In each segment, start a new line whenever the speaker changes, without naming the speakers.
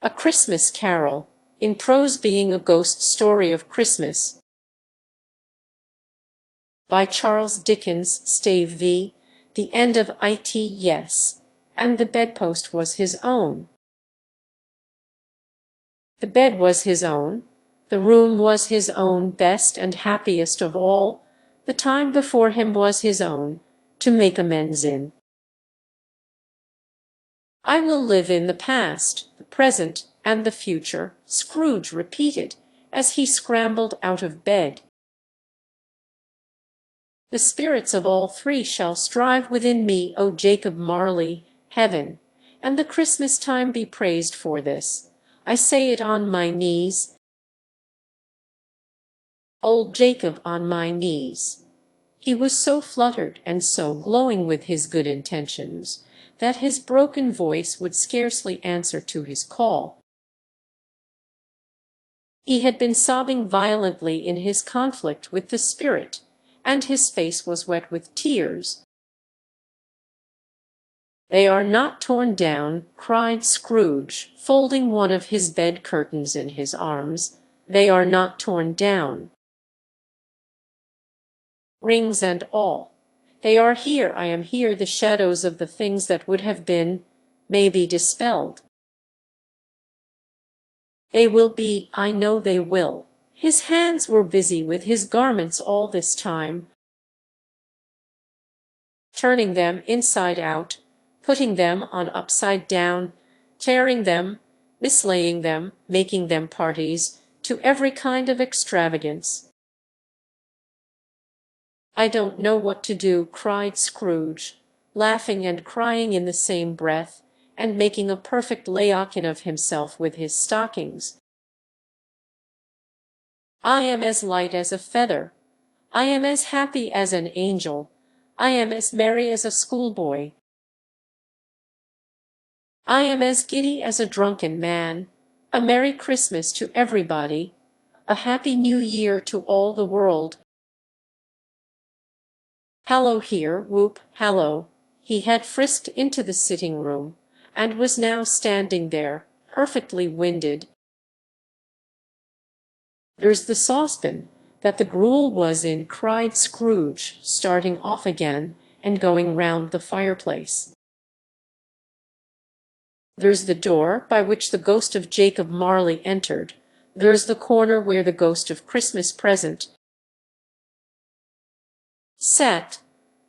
A Christmas Carol, in prose being a ghost story of Christmas. By Charles Dickens, Stave v. The end of it, yes, and the bedpost was his own. The bed was his own, the room was his own, best and happiest of all, the time before him was his own, to make amends in. I will live in the past, the present, and the future, Scrooge repeated, as he scrambled out of bed. The spirits of all three shall strive within me, O Jacob Marley, heaven, and the Christmas time be praised for this. I say it on my knees, old Jacob on my knees. He was so fluttered and so glowing with his good intentions that his broken voice would scarcely answer to his call. He had been sobbing violently in his conflict with the spirit, and his face was wet with tears. "They are not torn down," cried Scrooge, folding one of his bed curtains in his arms. "They are not torn down, rings and all. They are here, I am here, the shadows of the things that would have been, may be dispelled. They will be, I know they will." His hands were busy with his garments all this time, turning them inside out, putting them on upside down, tearing them, mislaying them, making them parties to every kind of extravagance. "I don't know what to do," cried Scrooge, laughing and crying in the same breath, and making a perfect Laocoon of himself with his stockings. "I am as light as a feather. I am as happy as an angel. I am as merry as a schoolboy. I am as giddy as a drunken man. A Merry Christmas to everybody. A Happy New Year to all the world. Hallo here, whoop, hallo." He had frisked into the sitting-room, and was now standing there, perfectly winded. "There's the saucepan that the gruel was in," cried Scrooge, starting off again, and going round the fireplace. "There's the door by which the ghost of Jacob Marley entered. There's the corner where the ghost of Christmas Present sat.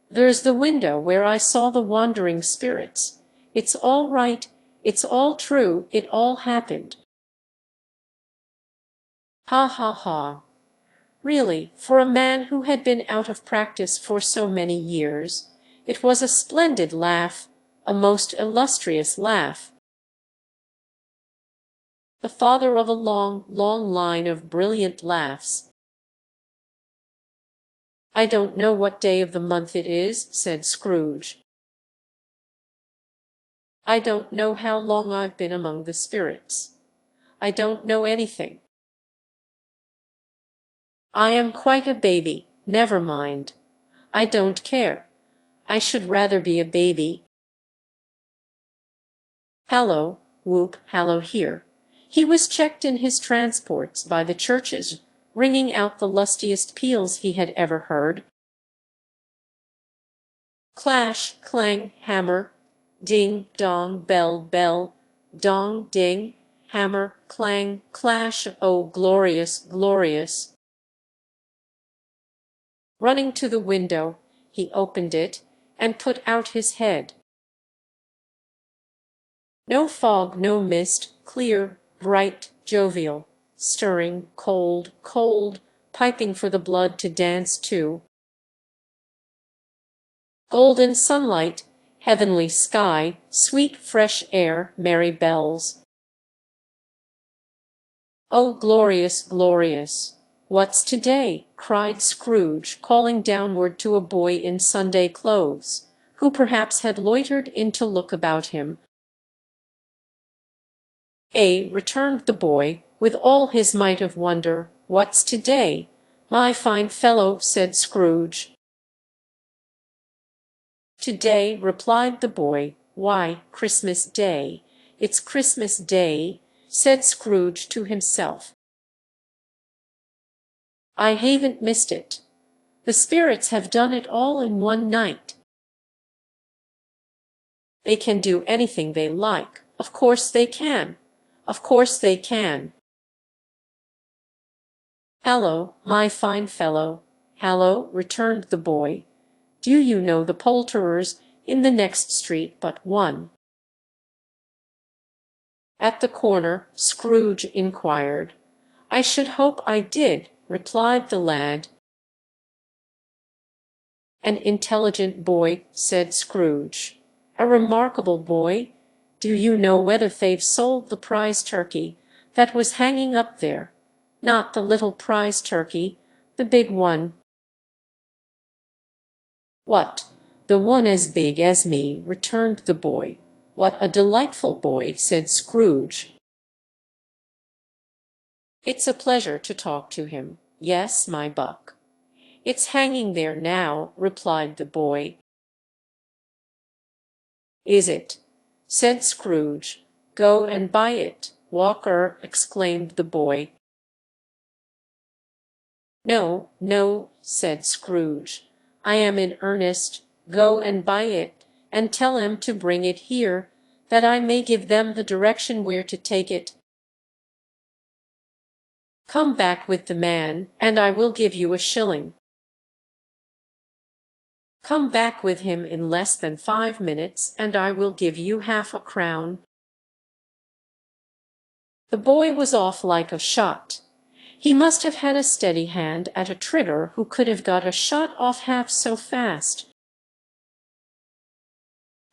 There's the window where I saw the wandering spirits. It's all right, it's all true, it all happened. Ha ha ha." Really, for a man who had been out of practice for so many years, it was a splendid laugh, a most illustrious laugh. The father of a long, long line of brilliant laughs. "I don't know what day of the month it is," said Scrooge. "I don't know how long I've been among the spirits. I don't know anything. I am quite a baby. Never mind. I don't care. I should rather be a baby. Hallo, whoop, hallo here." He was checked in his transports by the churches, ringing out the lustiest peals he had ever heard. Clash, clang, hammer, ding, dong, bell, bell, dong, ding, hammer, clang, clash. Oh, glorious, glorious! Running to the window, he opened it, and put out his head. No fog, no mist, clear, bright, jovial, stirring, cold, cold, piping for the blood to dance to. Golden sunlight, heavenly sky, sweet fresh air, merry bells. Oh, glorious, glorious! "What's to-day?" cried Scrooge, calling downward to a boy in Sunday clothes, who perhaps had loitered in to look about him. Returned the boy, with all his might of wonder. "What's to-day, my fine fellow?" said Scrooge. "To-day," replied the boy. "Why, Christmas Day. It's Christmas Day. said Scrooge to himself. I haven't missed it. The spirits have done it all in one night. They can do anything they like. Of course they can. Of course they can. Hallo, my fine fellow. Hallo, returned the boy. Do you know the poulterers in the next street but one? At the corner, Scrooge inquired. I should hope I did, replied the lad. An intelligent boy, said Scrooge. A remarkable boy. Do you know whether they've sold the prize turkey that was hanging up there? Not the little prize turkey, the big one. What, the one as big as me, returned the boy. What a delightful boy, said Scrooge. It's a pleasure to talk to him. Yes, my buck. It's hanging there now, replied the boy. Is it? Said Scrooge. Go and buy it, Walker, exclaimed the boy. No, no, said Scrooge. I am in earnest. Go and buy it, and tell him to bring it here, that I may give them the direction where to take it. Come back with the man, and I will give you a shilling. Come back with him in less than 5 minutes, and I will give you half a crown. The boy was off like a shot. He must have had a steady hand at a trigger who could have got a shot off half so fast.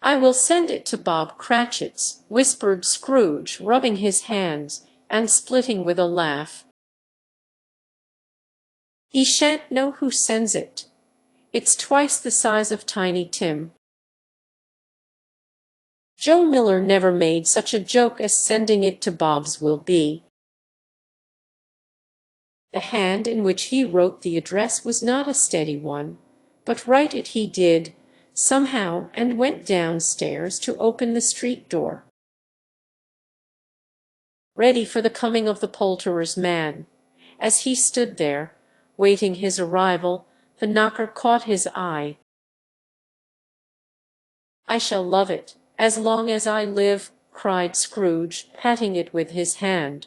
I will send it to Bob Cratchit's, whispered Scrooge, rubbing his hands, and splitting with a laugh. He shan't know who sends it. It's twice the size of Tiny Tim. Joe Miller never made such a joke as sending it to Bob's will be. The hand in which he wrote the address was not a steady one, but write it he did, somehow, and went downstairs to open the street door. Ready for the coming of the poulterer's man. As he stood there, waiting his arrival, the knocker caught his eye. I shall love it, as long as I live, cried Scrooge, patting it with his hand.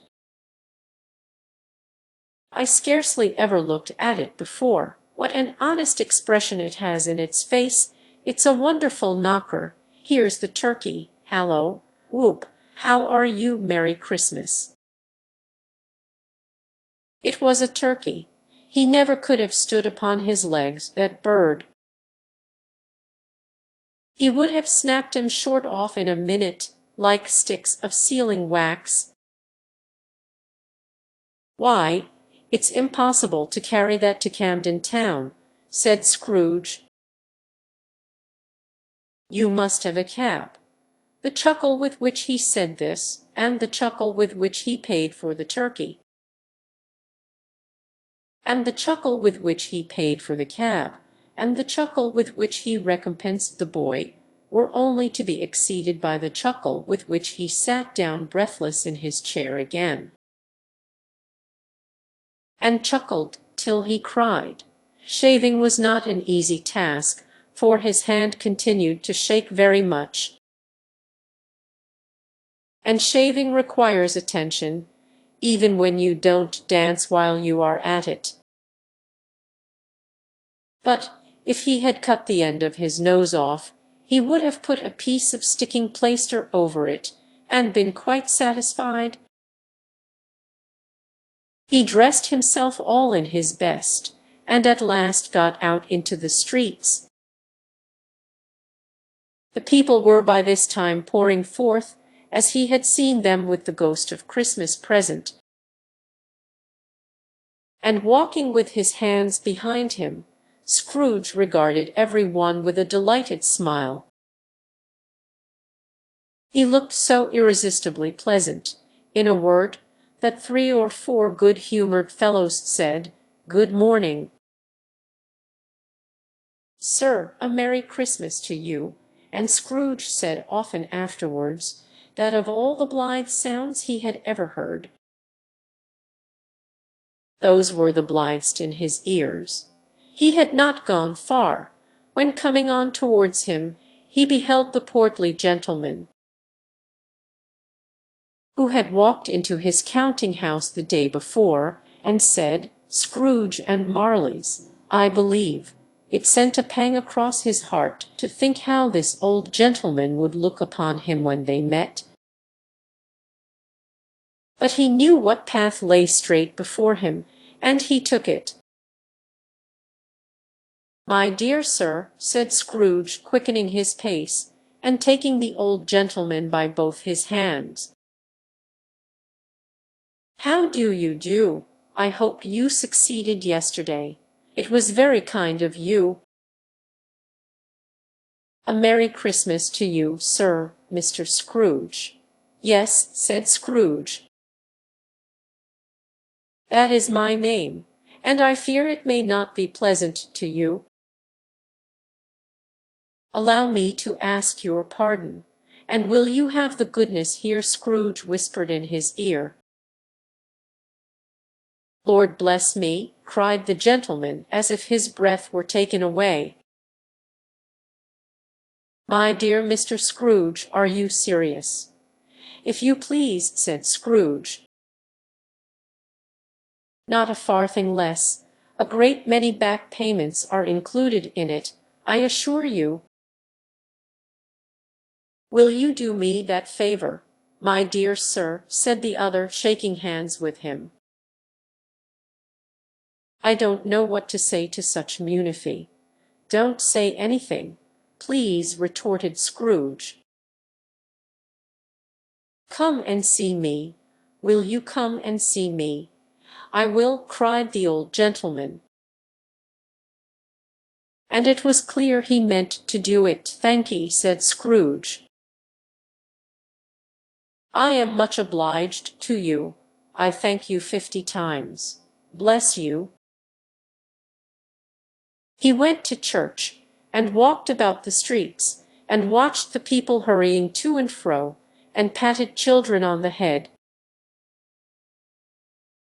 I scarcely ever looked at it before. What an honest expression it has in its face! It's a wonderful knocker. Here's the turkey. Hallo, whoop! How are you? Merry Christmas! It was a turkey. He never could have stood upon his legs, that bird. He would have snapped him short off in a minute, like sticks of sealing wax. Why, it's impossible to carry that to Camden Town, said Scrooge. You must have a cab. The chuckle with which he said this, and the chuckle with which he paid for the turkey, and the chuckle with which he paid for the cab, and the chuckle with which he recompensed the boy, were only to be exceeded by the chuckle with which he sat down breathless in his chair again, and chuckled till he cried. Shaving was not an easy task, for his hand continued to shake very much, and shaving requires attention, even when you don't dance while you are at it. But if he had cut the end of his nose off, he would have put a piece of sticking plaister over it, and been quite satisfied. He dressed himself all in his best, and at last got out into the streets. The people were by this time pouring forth, as he had seen them with the ghost of Christmas present, and walking with his hands behind him, Scrooge regarded every one with a delighted smile. He looked so irresistibly pleasant, in a word, that 3 or 4 good-humoured fellows said, "Good morning, sir, a Merry Christmas to you," and Scrooge said often afterwards that of all the blithe sounds he had ever heard, those were the blithest in his ears. He had not gone far, when coming on towards him, he beheld the portly gentleman who had walked into his counting-house the day before, and said, "Scrooge and Marley's, I believe." It sent a pang across his heart to think how this old gentleman would look upon him when they met. But he knew what path lay straight before him, and he took it. "My dear sir," said Scrooge, quickening his pace, and taking the old gentleman by both his hands, "how do you do? I hope you succeeded yesterday. It was very kind of you." "A Merry Christmas to you, sir, Mr. Scrooge." "Yes," said Scrooge, "that is my name, and I fear it may not be pleasant to you. Allow me to ask your pardon, and will you have the goodness," here Scrooge whispered in his ear. "Lord bless me!" cried the gentleman, as if his breath were taken away. "My dear Mr. Scrooge, are you serious?" "If you please," said Scrooge. "Not a farthing less. A great many back payments are included in it, I assure you." "Will you do me that favor, my dear sir?" said the other, shaking hands with him. "I don't know what to say to such munificence." "Don't say anything, please," retorted Scrooge. "Come and see me. Will you come and see me?" "I will," cried the old gentleman. And it was clear he meant to do it. "Thank'ee," said Scrooge. "I am much obliged to you. I thank you 50 times. Bless you." He went to church, and walked about the streets, and watched the people hurrying to and fro, and patted children on the head,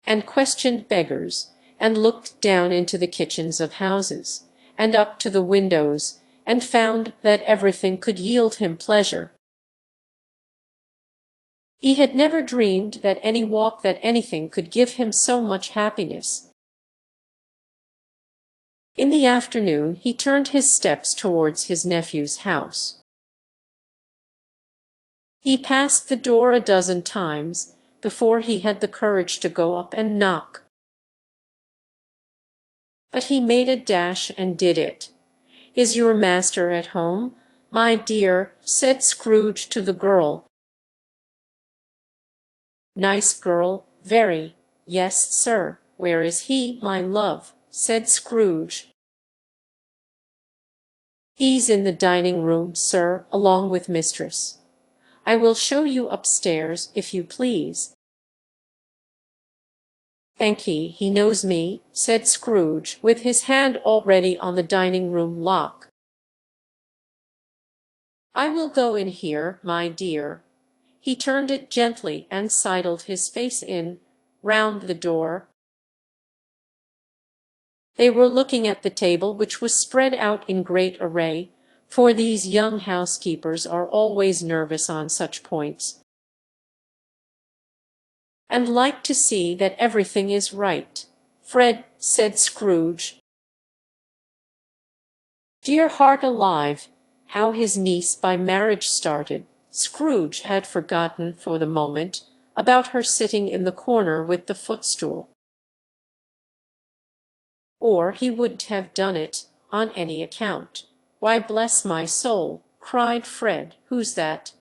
and questioned beggars, and looked down into the kitchens of houses, and up to the windows, and found that everything could yield him pleasure. He had never dreamed that any walk, that anything could give him so much happiness. In the afternoon he turned his steps towards his nephew's house. He passed the door a dozen times before he had the courage to go up and knock. But he made a dash and did it. "Is your master at home, my dear?" said Scrooge to the girl. "Nice girl, very. Yes, sir." "Where is he, my love?" said Scrooge. "He's in the dining-room, sir, along with mistress. I will show you upstairs, if you please." "Thank'ee, he knows me," said Scrooge, with his hand already on the dining-room lock. "I will go in here, my dear." He turned it gently and sidled his face in, round the door. They were looking at the table, which was spread out in great array, for these young housekeepers are always nervous on such points, and like to see that everything is right. "Fred," said Scrooge. Dear heart alive, how his niece by marriage started! Scrooge had forgotten for the moment about her sitting in the corner with the footstool. Or he wouldn't have done it on any account. "Why, bless my soul!" cried Fred. "Who's that?"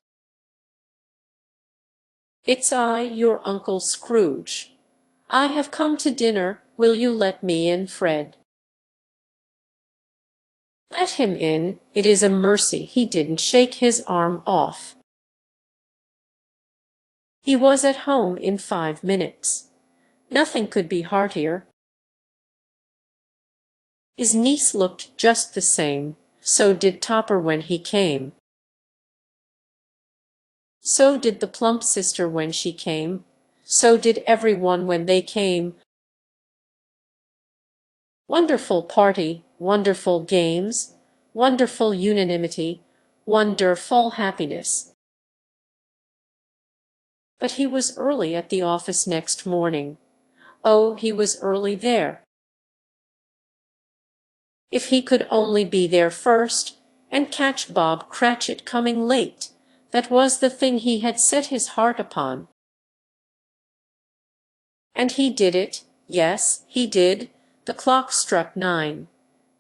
"It's I, your Uncle Scrooge. I have come to dinner. Will you let me in, Fred?" Let him in. It is a mercy he didn't shake his arm off. He was at home in 5 minutes. Nothing could be heartier. His niece looked just the same, so did Topper when he came. So did the plump sister when she came. So did everyone when they came. Wonderful party, wonderful games, wonderful unanimity, wonderful happiness. But he was early at the office next morning. Oh, he was early there. If he could only be there first, and catch Bob Cratchit coming late, that was the thing he had set his heart upon. And he did it, yes, he did. The clock struck 9.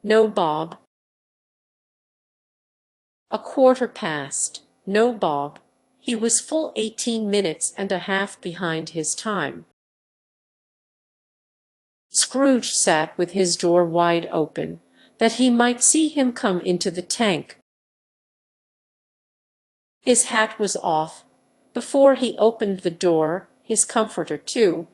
No Bob. A quarter past. No Bob. He was full 18 minutes and a half behind his time. Scrooge sat with his door wide open, that he might see him come into the tank. His hat was off. Before he opened the door, his comforter too.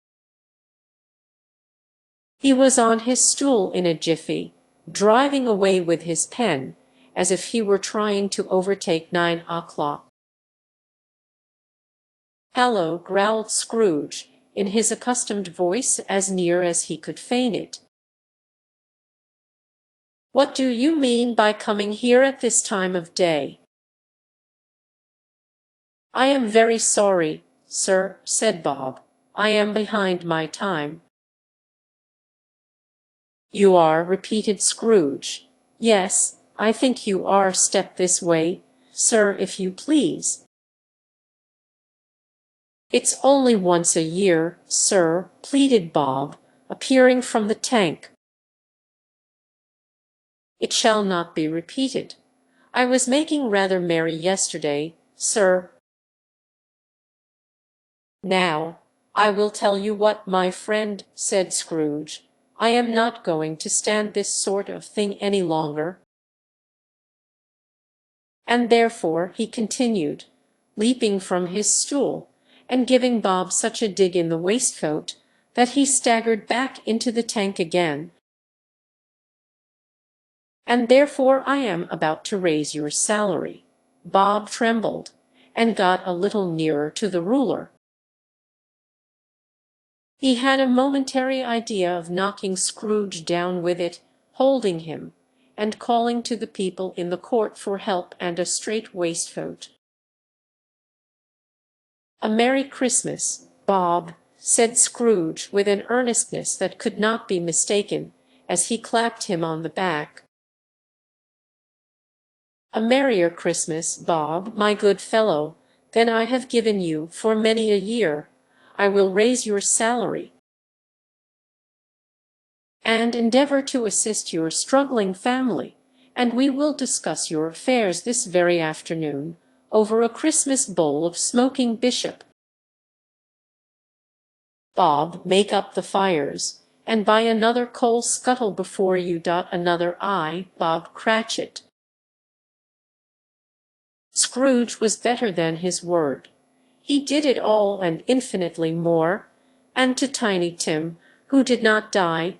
He was on his stool in a jiffy, driving away with his pen, as if he were trying to overtake 9 o'clock. "Hallo," growled Scrooge, in his accustomed voice as near as he could feign it. "What do you mean by coming here at this time of day?" "I am very sorry, sir," said Bob. "I am behind my time." "You are," repeated Scrooge. "Yes, I think you are. Step this way, sir, if you please." "It's only once a year, sir," pleaded Bob, appearing from the tank. "It shall not be repeated. I was making rather merry yesterday, sir." "Now, I will tell you what, my friend," said Scrooge. "I am not going to stand this sort of thing any longer." And therefore, he continued, leaping from his stool, and giving Bob such a dig in the waistcoat, that he staggered back into the tank again. "And therefore I am about to raise your salary." Bob trembled, and got a little nearer to the ruler. He had a momentary idea of knocking Scrooge down with it, holding him, and calling to the people in the court for help and a strait waistcoat. "A Merry Christmas, Bob," said Scrooge with an earnestness that could not be mistaken, as he clapped him on the back. "A merrier Christmas, Bob, my good fellow, than I have given you for many a year. I will raise your salary, and endeavor to assist your struggling family, and we will discuss your affairs this very afternoon, over a Christmas bowl of smoking bishop. Bob, make up the fires, and buy another coal scuttle before you dot another I, Bob Cratchit." Scrooge was better than his word. He did it all and infinitely more, and to Tiny Tim, who did not die,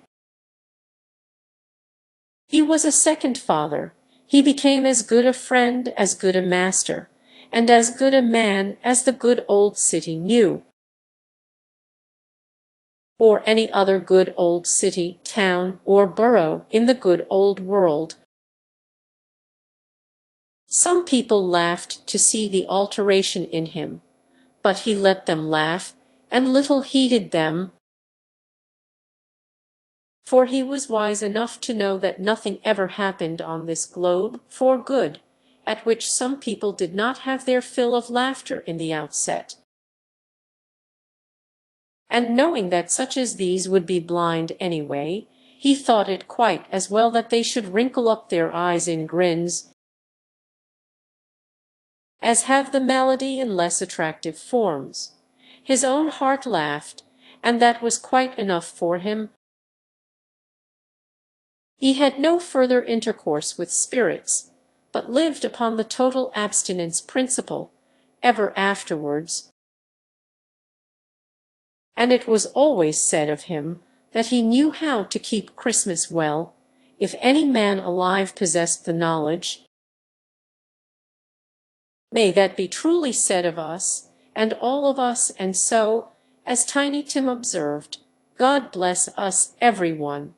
he was a second father. He became as good a friend, as good a master, and as good a man as the good old city knew, or any other good old city, town, or borough in the good old world. Some people laughed to see the alteration in him, but he let them laugh, and little heeded them, for he was wise enough to know that nothing ever happened on this globe for good, at which some people did not have their fill of laughter in the outset. And knowing that such as these would be blind anyway, he thought it quite as well that they should wrinkle up their eyes in grins, as have the malady in less attractive forms. His own heart laughed, and that was quite enough for him. He had no further intercourse with spirits, but lived upon the total abstinence principle ever afterwards. And it was always said of him that he knew how to keep Christmas well, if any man alive possessed the knowledge. May that be truly said of us, and all of us, and so, as Tiny Tim observed, God bless us, every one.